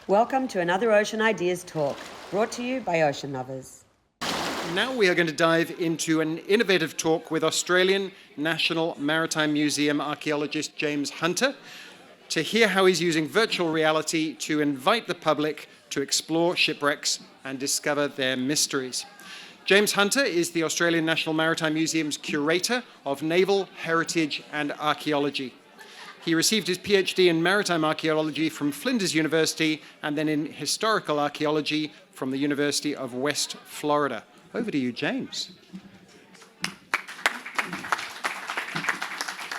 Welcome to another Ocean Ideas Talk, brought to you by ocean lovers. Now we are going to dive into an innovative talk with Australian National Maritime Museum archaeologist James Hunter to hear how he's using virtual reality to invite the public to explore shipwrecks and discover their mysteries. James Hunter is the Australian National Maritime Museum's curator of naval heritage and archaeology. He received his PhD in maritime archaeology from Flinders University and then in historical archaeology from the University of West Florida. Over to you, James.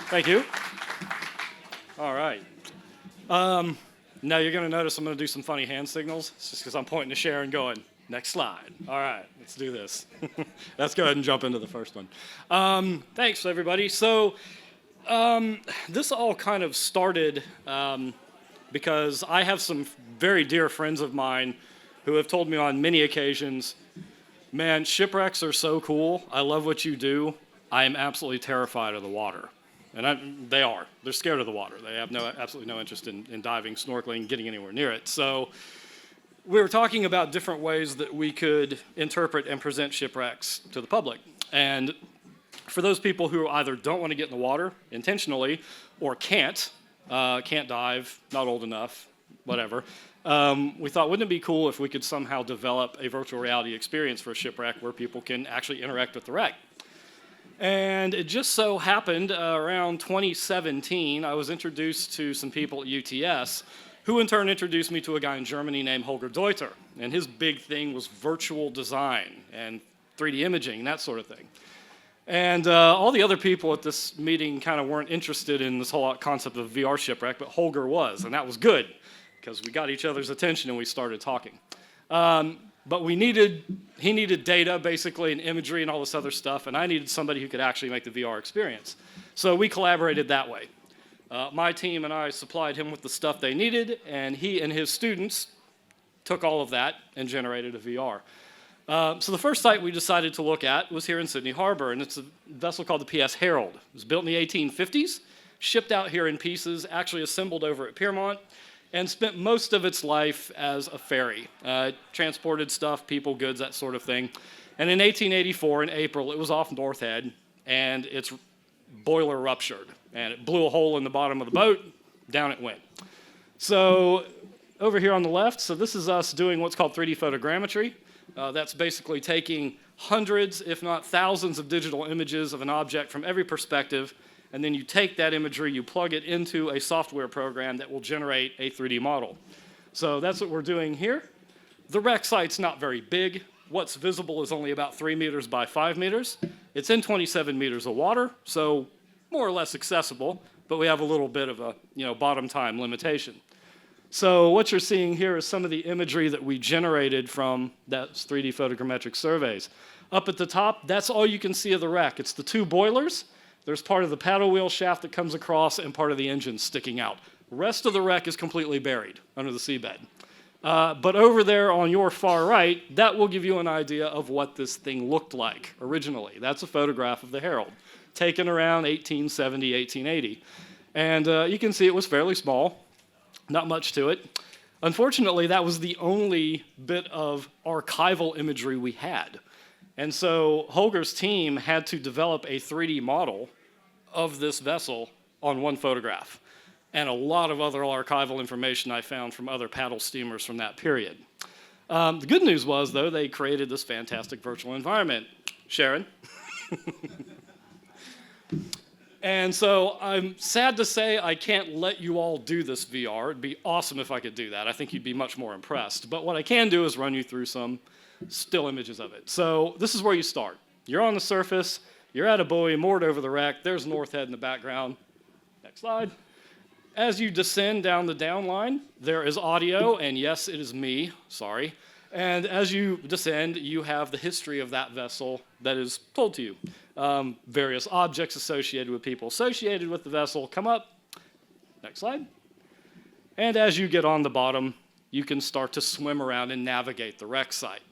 Thank you. All right. Now you're going to notice I'm going to do some funny hand signals. It's just because I'm pointing to Sharon going, next slide. All right, let's do this. Let's go ahead and jump into the first one. Thanks, everybody. So this all kind of started because I have some very dear friends of mine who have told me on many occasions, man, shipwrecks are so cool. I love what you do. I am absolutely terrified of the water. And they are. They're scared of the water. They have absolutely no interest in diving, snorkeling, getting anywhere near it. So we were talking about different ways that we could interpret and present shipwrecks to the public. And for those people who either don't want to get in the water intentionally or can't dive, not old enough, whatever, we thought, wouldn't it be cool if we could somehow develop a virtual reality experience for a shipwreck where people can actually interact with the wreck? And it just so happened around 2017, I was introduced to some people at UTS who in turn introduced me to a guy in Germany named Holger Deuter. And his big thing was virtual design and 3D imaging, that sort of thing. And all the other people at this meeting kind of weren't interested in this whole concept of VR shipwreck, but Holger was, and that was good because we got each other's attention and we started talking. But he needed data basically and imagery and all this other stuff, and I needed somebody who could actually make the VR experience. So we collaborated that way. My team and I supplied him with the stuff they needed, and he and his students took all of that and generated a VR. So the first site we decided to look at was here in Sydney Harbor, and it's a vessel called the PS Herald. It was built in the 1850s, shipped out here in pieces, actually assembled over at Piermont, and spent most of its life as a ferry. Transported stuff, people, goods, that sort of thing. And in 1884, in April, it was off North Head, and its boiler ruptured. And it blew a hole in the bottom of the boat, down it went. So over here on the left, so this is us doing what's called 3D photogrammetry. That's basically taking hundreds, if not thousands, of digital images of an object from every perspective, and then you take that imagery, you plug it into a software program that will generate a 3D model. So that's what we're doing here. The wreck site's not very big. What's visible is only about 3 meters by 5 meters. It's in 27 meters of water, so more or less accessible, but we have a little bit of a bottom time limitation. So what you're seeing here is some of the imagery that we generated from those 3D photogrammetric surveys. Up at the top, that's all you can see of the wreck. It's the two boilers. There's part of the paddle wheel shaft that comes across and part of the engine sticking out. The rest of the wreck is completely buried under the seabed. But over there on your far right, that will give you an idea of what this thing looked like originally. That's a photograph of the Herald, taken around 1870, 1880. And you can see it was fairly small, not much to it. Unfortunately, that was the only bit of archival imagery we had. And so Holger's team had to develop a 3D model of this vessel on one photograph, and a lot of other archival information I found from other paddle steamers from that period. The good news was, though, they created this fantastic virtual environment. Sharon? And so I'm sad to say I can't let you all do this VR. It'd be awesome if I could do that. I think you'd be much more impressed. But what I can do is run you through some still images of it. So this is where you start. You're on the surface. You're at a buoy moored over the wreck. There's North Head in the background. Next slide. As you descend down the downline, there is audio, and yes, it is me, sorry. And as you descend, you have the history of that vessel that is told to you. Various objects associated with people associated with the vessel come up. Next slide. And as you get on the bottom, you can start to swim around and navigate the wreck site.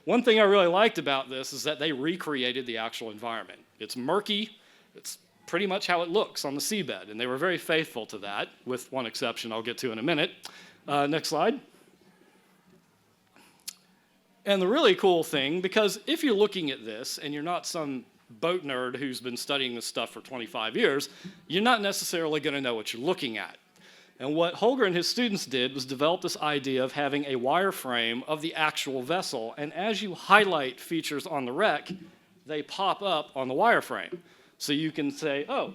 One thing I really liked about this is that they recreated the actual environment. It's murky. It's pretty much how it looks on the seabed, and they were very faithful to that, with one exception I'll get to in a minute. Next slide. And the really cool thing, because if you're looking at this and you're not some boat nerd who's been studying this stuff for 25 years, you're not necessarily going to know what you're looking at. And what Holger and his students did was develop this idea of having a wireframe of the actual vessel. And as you highlight features on the wreck, they pop up on the wireframe. So you can say, oh,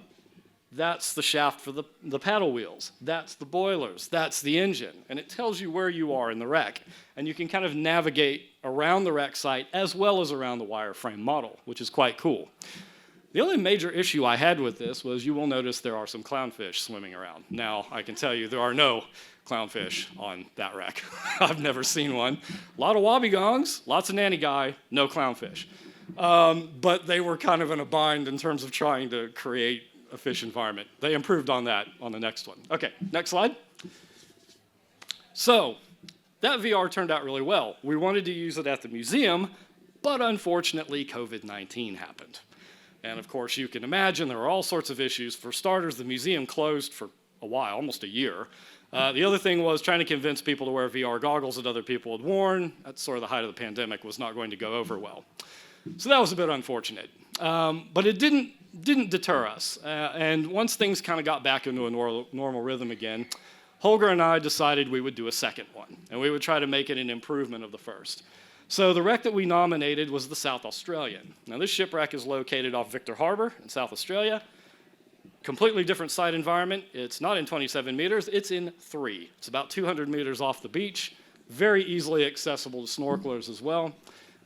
that's the shaft for the paddle wheels. That's the boilers. That's the engine. And it tells you where you are in the wreck. And you can kind of navigate around the wreck site as well as around the wireframe model, which is quite cool. The only major issue I had with this was you will notice there are some clownfish swimming around. Now, I can tell you there are no clownfish on that wreck. I've never seen one. A lot of wobbegongs, lots of nanny guy, no clownfish. But they were kind of in a bind in terms of trying to create a fish environment. They improved on that on the next one. Okay, next slide. So, that VR turned out really well. We wanted to use it at the museum, but unfortunately, COVID-19 happened. And of course, you can imagine there were all sorts of issues. For starters, the museum closed for a while, almost a year. The other thing was trying to convince people to wear VR goggles that other people had worn. That's sort of the height of the pandemic, was not going to go over well. So that was a bit unfortunate. But it didn't deter us. And once things kind of got back into a normal rhythm again, Holger and I decided we would do a second one. And we would try to make it an improvement of the first. So the wreck that we nominated was the South Australian. Now this shipwreck is located off Victor Harbor in South Australia. Completely different site environment. It's not in 27 meters, it's in 3. It's about 200 meters off the beach. Very easily accessible to snorkelers as well.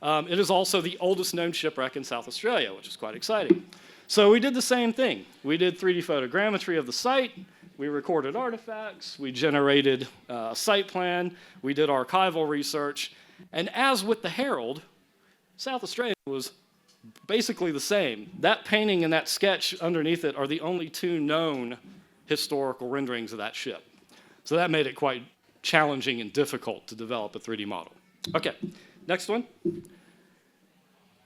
It is also the oldest known shipwreck in South Australia, which is quite exciting. So we did the same thing. We did 3D photogrammetry of the site. We recorded artifacts. We generated a site plan. We did archival research. And as with the Herald, South Australia was basically the same. That painting and that sketch underneath it are the only 2 known historical renderings of that ship. So that made it quite challenging and difficult to develop a 3D model. Okay, next one.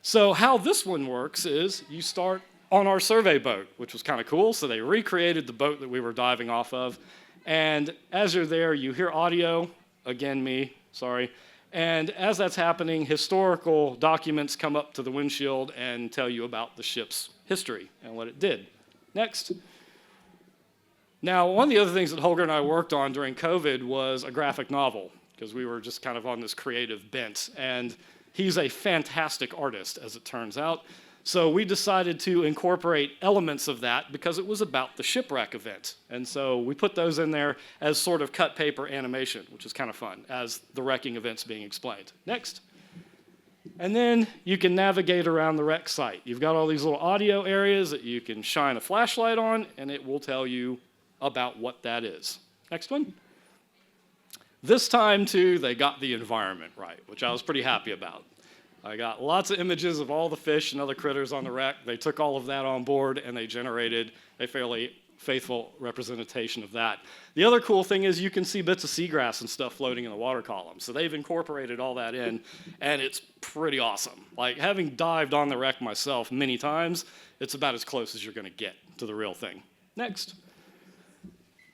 So how this one works is you start on our survey boat, which was kind of cool. So they recreated the boat that we were diving off of. And as you're there, you hear audio, again me, sorry. And as that's happening, historical documents come up to the windshield and tell you about the ship's history and what it did. Next. Now, one of the other things that Holger and I worked on during COVID was a graphic novel, because we were just kind of on this creative bent. And he's a fantastic artist, as it turns out. So we decided to incorporate elements of that because it was about the shipwreck event. And so we put those in there as sort of cut paper animation, which is kind of fun, as the wrecking event's being explained. Next. And then you can navigate around the wreck site. You've got all these little audio areas that you can shine a flashlight on, and it will tell you about what that is. Next one. This time, too, they got the environment right, which I was pretty happy about. I got lots of images of all the fish and other critters on the wreck. They took all of that on board, and they generated a fairly faithful representation of that. The other cool thing is you can see bits of seagrass and stuff floating in the water column. So they've incorporated all that in, and it's pretty awesome. Like, having dived on the wreck myself many times, it's about as close as you're going to get to the real thing. Next.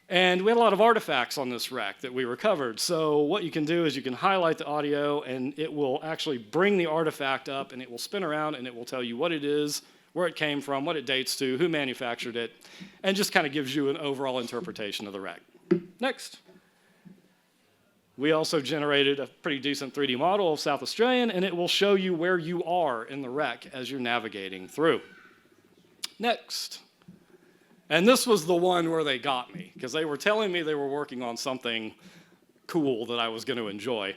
And we had a lot of artifacts on this wreck that we recovered. So what you can do is you can highlight the audio, and it will actually bring the artifact up, and it will spin around, and it will tell you what it is, where it came from, what it dates to, who manufactured it, and just kind of gives you an overall interpretation of the wreck. Next. We also generated a pretty decent 3D model of South Australian, and it will show you where you are in the wreck as you're navigating through. Next. And this was the one where they got me, because they were telling me they were working on something cool that I was going to enjoy.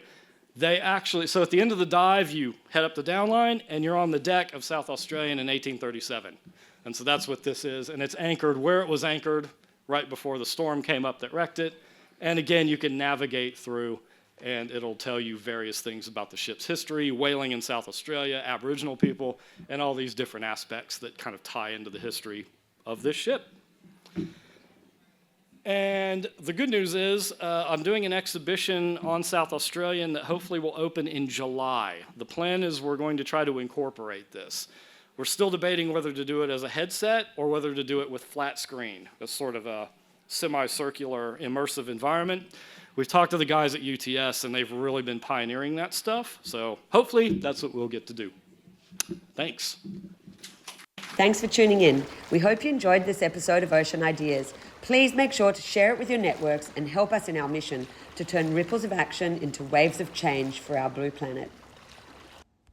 They actually, so at the end of the dive, you head up the downline, and you're on the deck of South Australian in 1837. And so that's what this is, and it's anchored where it was anchored right before the storm came up that wrecked it. And again, you can navigate through, and it'll tell you various things about the ship's history, whaling in South Australia, Aboriginal people, and all these different aspects that kind of tie into the history of this ship. And the good news is I'm doing an exhibition on South Australian that hopefully will open in July. The plan is we're going to try to incorporate this. We're still debating whether to do it as a headset or whether to do it with flat screen, a sort of a semicircular immersive environment. we've talked to the guys at UTS, and they've really been pioneering that stuff. So hopefully that's what we'll get to do. Thanks. Thanks for tuning in. We hope you enjoyed this episode of Ocean Ideas. Please make sure to share it with your networks and help us in our mission to turn ripples of action into waves of change for our blue planet.